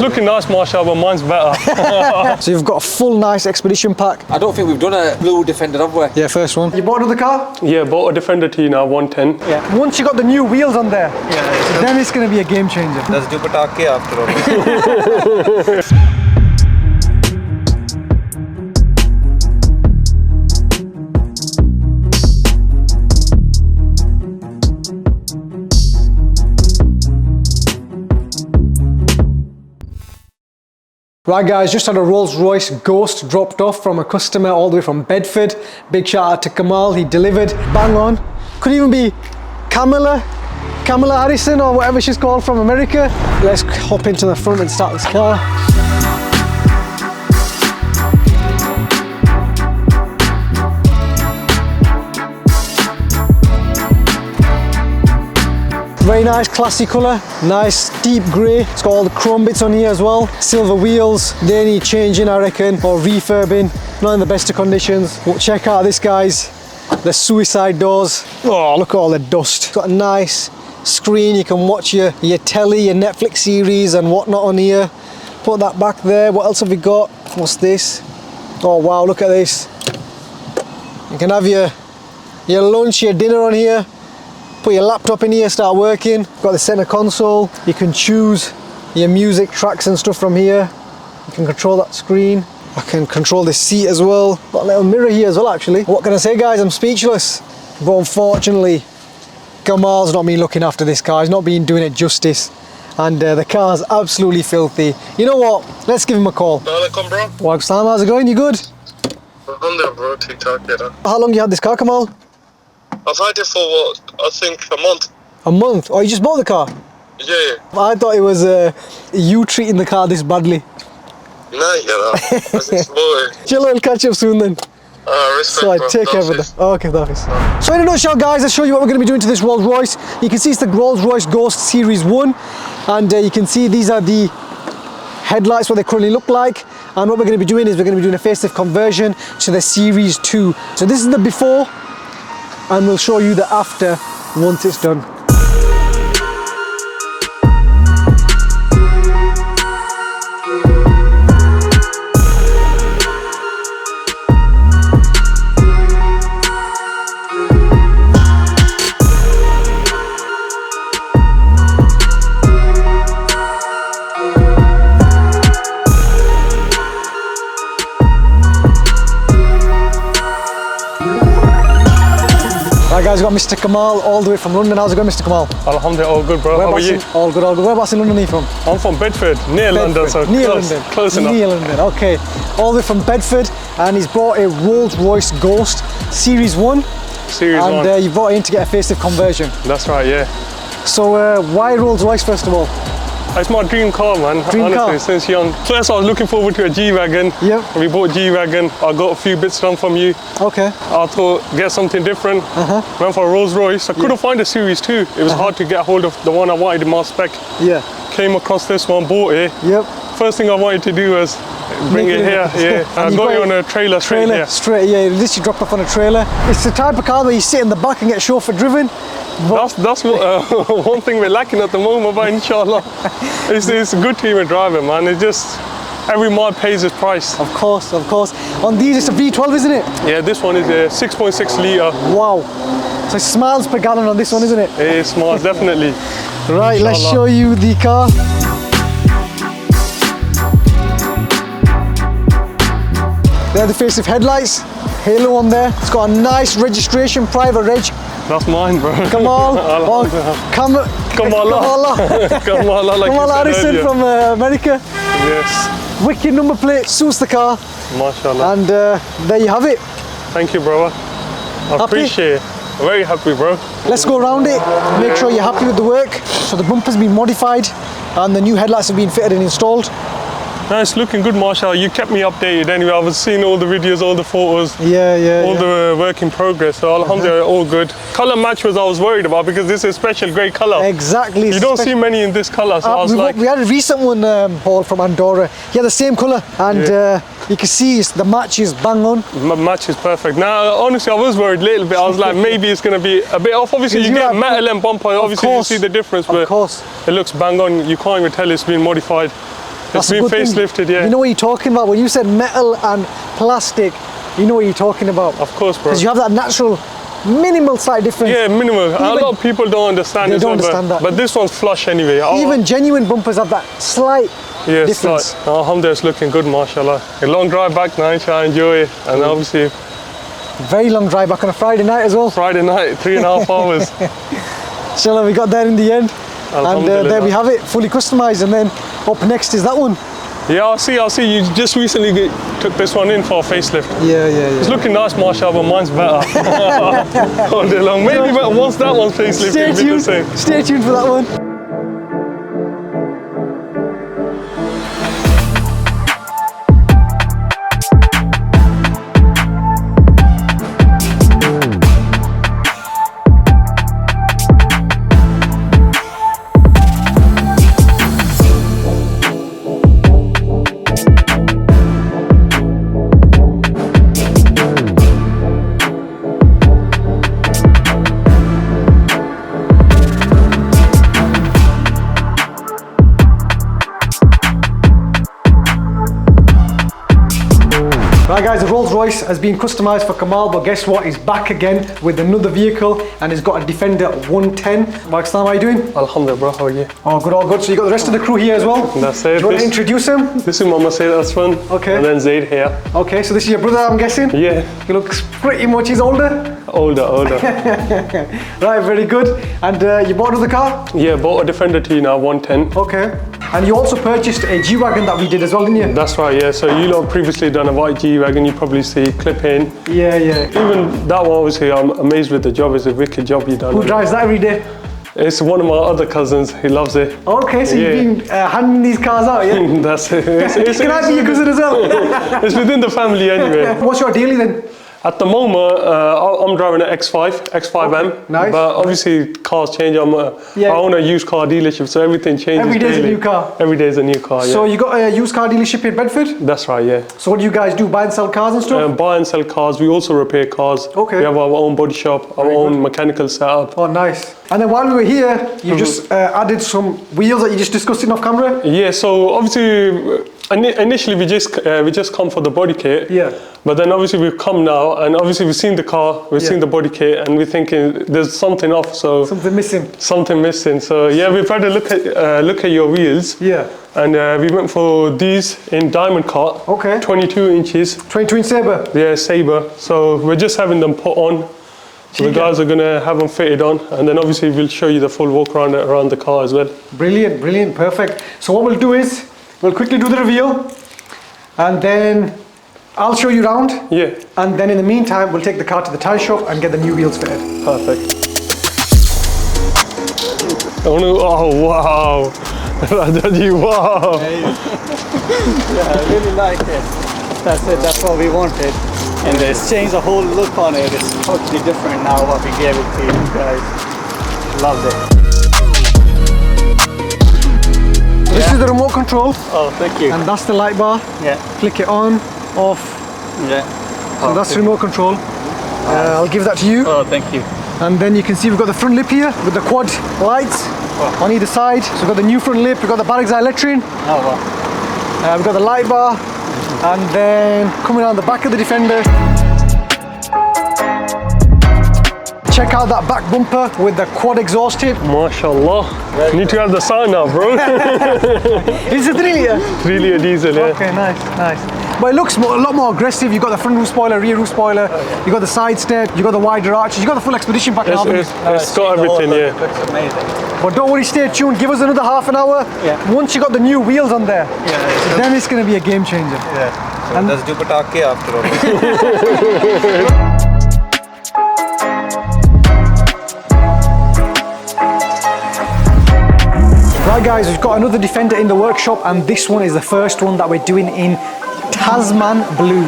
looking nice, Marshall, but mine's better. So you've got a full nice expedition pack. I don't think we've done a blue Defender, have we? Yeah, first one. You bought another car? Yeah, bought a Defender T now, 110. Yeah. Once you got the new wheels on there, then it's going to be a game changer. That's Dupatake after all. Right guys, just had a Rolls-Royce Ghost dropped off from a customer all the way from Bedford. Big shout out to Kamal, he delivered, bang on. Could even be Kamala Harrison or whatever she's called from America. Let's hop into the front and start this car. Very nice, classy colour, nice deep grey. It's got all the chrome bits on here as well. Silver wheels, they need changing I reckon, or refurbing. Not in the best of conditions. But check out this guys, the suicide doors. Oh, look at all the dust. It's got a nice screen, you can watch your telly, your Netflix series and whatnot on here. Put that back there. What else have we got? What's this? Oh wow, look at this. You can have your lunch, your dinner on here. Put your laptop in here, start working. Got the center console. You can choose your music tracks and stuff from here. You can control that screen. I can control the seat as well. Got a little mirror here as well actually. What can I say guys, I'm speechless. But unfortunately, Kamal's not been looking after this car. He's not been doing it justice. And the car's absolutely filthy. You know what? Let's give him a call. Assalamualaikum, bro. Waalaikum salam, how's it going? You good? Alhamdulillah, bro. TikTok, yeah. How long you had this car, Kamal? I've had it for what? I think a month. A month? Oh, you just bought the car? Yeah. I thought it was you treating the car this badly. Nah, yeah. That's it, boy. Chill, we'll catch up soon then. Respect, So I bro. take care of it. Oh, okay, that is. So in a nutshell guys, I'll show you what we're going to be doing to this Rolls-Royce. You can see it's the Rolls-Royce Ghost Series 1. And you can see these are the headlights, what they currently look like. And what we're going to be doing is we're going to be doing a facelift conversion to the Series 2. So this is the before. And we'll show you the after once it's done. Right guys, we've got Mr. Kamal all the way from London. How's it going, Mr. Kamal? Alhamdulillah, all good, bro. How are you? All good, all good. Whereabouts in London are you from? I'm from Bedford, near London, so near close, London. close enough. Near London, okay. All the way from Bedford, and he's bought a Rolls-Royce Ghost Series 1. Series 1. And you bought it in to get a facelift conversion. That's right, yeah. So why Rolls-Royce first of all? It's my dream car, man. Honestly, since young. First, I was looking forward to a G-Wagon. Yep. We bought G-Wagon. I got a few bits done from you. Okay. I thought, get something different. Went for a Rolls-Royce. I couldn't find a Series 2. It was hard to get hold of the one I wanted in my spec. Yeah. Came across this one, bought it. Yep. First thing I wanted to do was bring it here. Yeah. And I got it on a trailer straight here. Yeah, this you dropped off on a trailer. It's the type of car where you sit in the back and get chauffeur driven. That's what, one thing we're lacking at the moment, but inshallah. It's a good team of driver, man. It's just, every mile pays its price. Of course, of course. On these, it's a V12, isn't it? Yeah, this one is a 6.6 litre. Wow. So it's miles per gallon on this one, isn't it? It is miles, definitely. Right, let's show you the car. There are the facelift headlights, halo on there. It's got a nice registration, private reg. That's mine, bro. Kamal. Kamala Harrison from America. Yes. Wicked number plate, suits the car. MashaAllah. And there you have it. Thank you, bro. I appreciate it. Very happy, bro. Let's go around it, make sure you're happy with the work. So the bumper's been modified and the new headlights have been fitted and installed. No, it's looking good, MashaAllah. You kept me updated anyway. I was seeing all the videos, all the photos, yeah, all the work in progress. So alhamdulillah, all good. Color match was I was worried about because this is a special grey color. Exactly. You don't see many in this color. So I was we had a recent one, Paul from Andorra. He had the same color, and you can see the match is bang on. Match is perfect. Now, honestly, I was worried a little bit. I was like, maybe it's going to be a bit off. Obviously, you get metal and bumper. Obviously, you see the difference, but it looks bang on. You can't even tell it's been modified. It's been facelifted, yeah. You know what you're talking about. When you said metal and plastic, you know what you're talking about. Of course, bro. Because you have that natural, minimal slight difference. Yeah, minimal. A lot of people don't understand They this don't one, understand that. But this one's flush anyway. Even genuine bumpers have that slight difference. Slight. Alhamdulillah, it's looking good, mashallah. A long drive back now, inshallah, enjoy it. And obviously, Very long drive back on a Friday night as well. Friday night, 3.5 hours. Inshallah, we got there in the end. And Alhamdulillah. there we have it, fully customized. And then up next is that one. Yeah, I'll see. You just recently took this one in for a facelift. Yeah. It's looking nice, mashallah, but mine's better. All day long. Maybe once that one's facelifted, Stay it'll be the tuned. same. Stay tuned for that one. Right guys, the Rolls-Royce has been customised for Kamal, but guess what? He's back again with another vehicle and he's got a Defender 110. Pakistan, how are you doing? Alhamdulillah, bro, how are you? All good, all good. So you got the rest of the crew here as well? That's it. Do you want to introduce him? This is Mama Sayyid Aswan. Okay. And then Zaid here. Okay, so this is your brother, I'm guessing? Yeah. He looks pretty much, he's older. Older. Right, very good. And you bought another car? Yeah, bought a Defender T now, 110. Okay. And you also purchased a G-Wagon that we did as well, didn't you? That's right, yeah. So you lot previously done a white G-Wagon, you probably see clip in. Yeah. Even that one, obviously, I'm amazed with the job. It's a wicked job you done. Who drives that every day? It's one of my other cousins. He loves it. Okay, so Yeah. you've been handing these cars out, yeah? That's it. Can I be your cousin as well? It's within the family anyway. What's your daily then? At the moment, I'm driving an X5M. Okay, nice. But obviously, cars change. I own a used car dealership, so everything changes. Every day's a daily. new car. Every day is a new car, yeah. So you got a used car dealership in Bedford? That's right, yeah. So what do you guys do? Buy and sell cars and stuff? Buy and sell cars. We also repair cars. Okay. We have our own body shop, our own mechanical setup. Oh, nice. And then while we were here, you just added some wheels that you just discussed in off camera? Yeah, so obviously, initially we just come for the body kit. Yeah. But then obviously we've come now, and obviously we've seen the car, we've seen the body kit, and we're thinking there's something off. So Something missing. something missing. So yeah, we've had a look at your wheels. Yeah. And we went for these in diamond cut. Okay. 22 inches. 22-inch Sabre? Yeah, Sabre. So we're just having them put on. So the guys are gonna have them fitted on, and then obviously we'll show you the full walk around the car as well. Brilliant, perfect. So what we'll do is, we'll quickly do the reveal, and then I'll show you around. Yeah. And then in the meantime, we'll take the car to the tyre shop and get the new wheels fitted. Perfect. Oh wow! Rajaji, wow! Yeah, I really like it. That's it, that's what we wanted. And it's changed the whole look on it. It's totally different now what we gave it to you guys. Loved it. This is the remote control, Oh, thank you. and that's the light bar. Yeah, Click it on, off. yeah. So that's the remote control. I'll give that to you. Oh, thank you. And then you can see we've got the front lip here with the quad lights on either side. So we've got the new front lip, we've got the Barugzai lettering, Oh, wow. we've got the light bar, and then coming on the back of the Defender. Check out that back bumper with the quad exhaust tip. MashaAllah. Need to have the sign now, bro. Is it 3 litre? 3 litre diesel, yeah. Okay, nice. But it looks a lot more aggressive. You've got the front roof spoiler, rear roof spoiler, you've got the side step, you've got the wider arches, you've got the full expedition pack now. It's got everything, yeah. Looks amazing. But don't worry, stay tuned. Give us another half an hour. Yeah. Once you got the new wheels on there, Yeah, then it's going to be a game changer. yeah. So that's Dupatake after all. Right guys, we've got another Defender in the workshop, and this one is the first one that we're doing in Tasman Blue.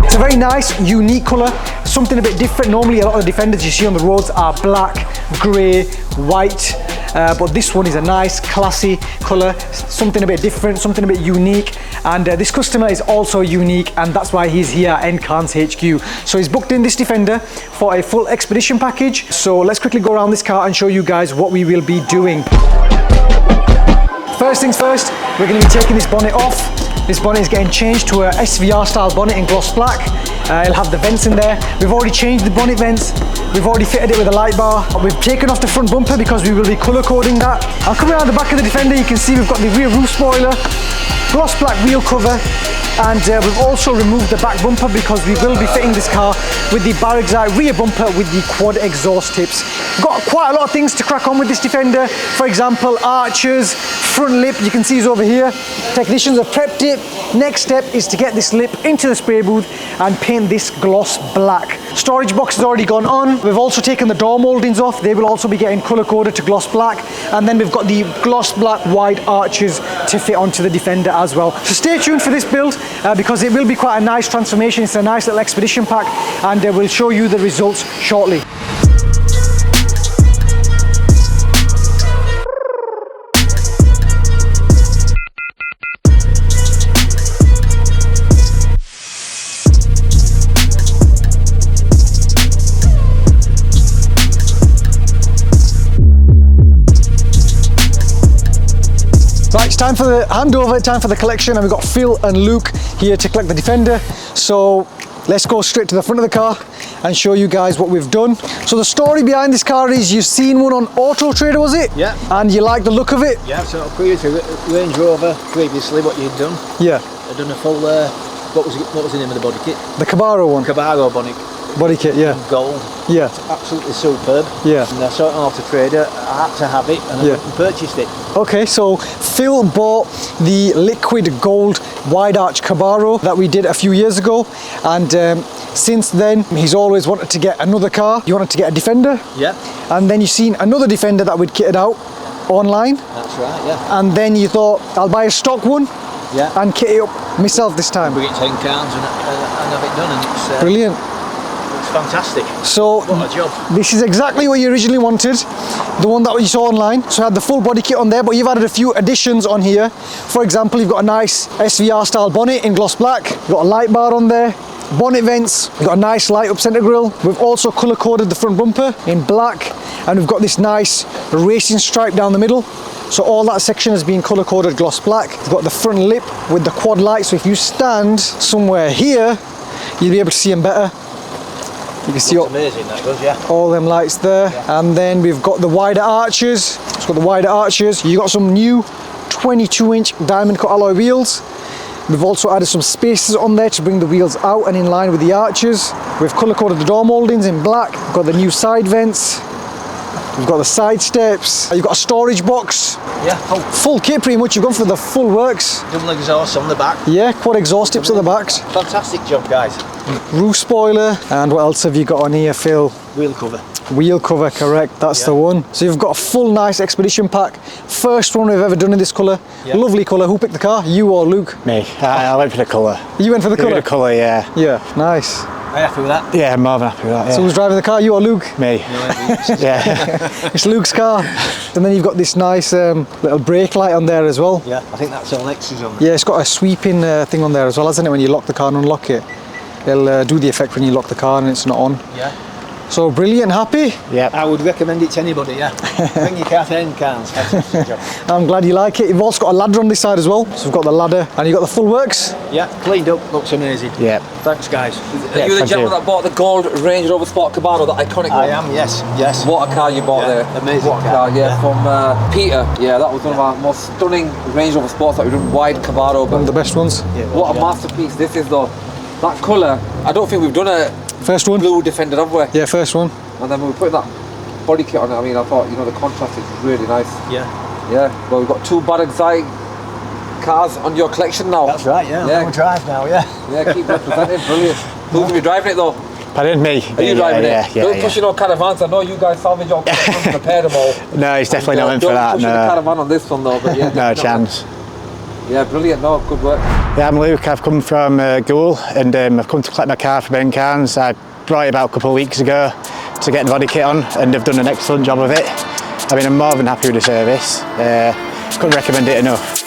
It's a very nice, unique colour, something a bit different. Normally a lot of the Defenders you see on the roads are black, grey, white, but this one is a nice, classy colour, something a bit different, something a bit unique, and this customer is also unique, and that's why he's here at Enkahnz HQ. So he's booked in this Defender for a full expedition package. So let's quickly go around this car and show you guys what we will be doing. first things first, we're going to be taking this bonnet off. This bonnet is getting changed to a SVR style bonnet in gloss black. It'll have the vents in there. We've already changed the bonnet vents. We've already fitted it with a light bar. We've taken off the front bumper because we will be colour coding that. And coming around the back of the Defender, you can see we've got the rear roof spoiler, gloss black wheel cover, and we've also removed the back bumper because we will be fitting this car with the Barugzai rear bumper with the quad exhaust tips. We've got quite a lot of things to crack on with this Defender. For example, arches, front lip, you can see is over here. Technicians have prepped it. Next step is to get this lip into the spray booth and paint this gloss black. Storage box has already gone on. We've also taken the door mouldings off. They will also be getting colour coded to gloss black. And then we've got the gloss black wide arches to fit onto the Defender as well. So stay tuned for this build because it will be quite a nice transformation. It's a nice little expedition pack, and we'll show you the results shortly. Right, it's time for the handover, time for the collection, and we've got Phil and Luke here to collect the Defender. So let's go straight to the front of the car and show you guys what we've done. So the story behind this car is you've seen one on Auto Trader, was it? Yeah. And you like the look of it? Yeah, so previous Range Rover, previously what you'd done. Yeah. I'd done a full, what was the name of the body kit? The Cabaro one? Cabaro Body kit, yeah. Gold. Yeah. It's absolutely superb. Yeah. And I saw it on Auto Trader, I had to have it, and I went and purchased it. Okay, so Phil bought the liquid gold wide arch Cabaro that we did a few years ago, and since then he's always wanted to get another car. You wanted to get a Defender? Yeah. And then you seen another Defender that we'd kitted out online. That's right, yeah. And then you thought, I'll buy a stock one. Yeah. And kit it up myself this time. Bring it to Enkahnz and have it done, and it's brilliant. It's fantastic. So what a job. This is exactly what you originally wanted, the one that you saw online. So I had the full body kit on there, but you've added a few additions on here. For example, you've got a nice SVR style bonnet in gloss black. You've got a light bar on there, bonnet vents, you've got a nice light up centre grille. We've also colour coded the front bumper in black, and we've got this nice racing stripe down the middle. So all that section has been colour coded gloss black. You've got the front lip with the quad light, so if you stand somewhere here, you'll be able to see them better. You can see amazing, that does, yeah. all them lights there. Yeah. And then we've got the wider arches. It's got the wider arches. You got some new 22-inch diamond cut alloy wheels. We've also added some spaces on there to bring the wheels out and in line with the arches. We've colour coded the door mouldings in black. We've got the new side vents. We've got the side steps. You've got a storage box. Yeah, full kit pretty much. You've gone for the full works. Double exhaust on the back. Yeah, quad exhaust tips at the backs. Fantastic job, guys. Roof spoiler. And what else have you got on here, Phil? Wheel cover. Wheel cover, correct, that's the one. So you've got a full nice expedition pack. First one we've ever done in this colour. Yeah. Lovely colour. Who picked the car? You or Luke? Me. I went for the colour. You went for the colour? The colour, yeah. Yeah, nice. Are you happy with that? Yeah, I'm more than happy with that, yeah. So who's driving the car, you or Luke? Me. Yeah. It's Luke's car. And then you've got this nice little brake light on there as well. Yeah, I think that's all extras on there. Yeah, it's got a sweeping thing on there as well, hasn't it? When you lock the car and unlock it, it'll do the effect when you lock the car and it's not on. Yeah. So brilliant, happy? Yeah. I would recommend it to anybody, yeah. Bring your car to Enkahnz. Fantastic job. I'm glad you like it. You've also got a ladder on this side as well. So we've got the ladder and you've got the full works. Yeah, cleaned up, looks amazing. Yeah. Thanks, guys. Are you the gentleman that bought the gold Range Rover Sport Cabaro, that iconic one? I am, yes, yes. What a car you bought there. Amazing what a car, yeah. From Peter. Yeah, that was one of our most stunning Range Rover Sports that we've done, wide Cabaro. One of the best ones. Yeah, what a masterpiece this is though. That colour, I don't think we've done a first one. blue Defender, have we? Yeah, first one. And then when we put that body kit on it, I mean, I thought, you know, the contrast is really nice. Yeah. Yeah, well, we've got two Barugzai cars on your collection now. That's right, yeah. Yeah. Long drive now, yeah. Yeah, keep representing, brilliant. Who's going to be driving it though? Pardon me? Are you driving it? Yeah, Don't push no caravans. I know you guys salvage your caravans and repair them all. No, he's definitely not in for that, Don't push the caravan on this one though, but yeah. No chance. Yeah, brilliant, no, good work. Yeah, I'm Luke, I've come from Goole, and I've come to collect my car from Enkahnz. I brought it about a couple of weeks ago to get the body kit on, and they've done an excellent job of it. I mean, I'm more than happy with the service. Couldn't recommend it enough.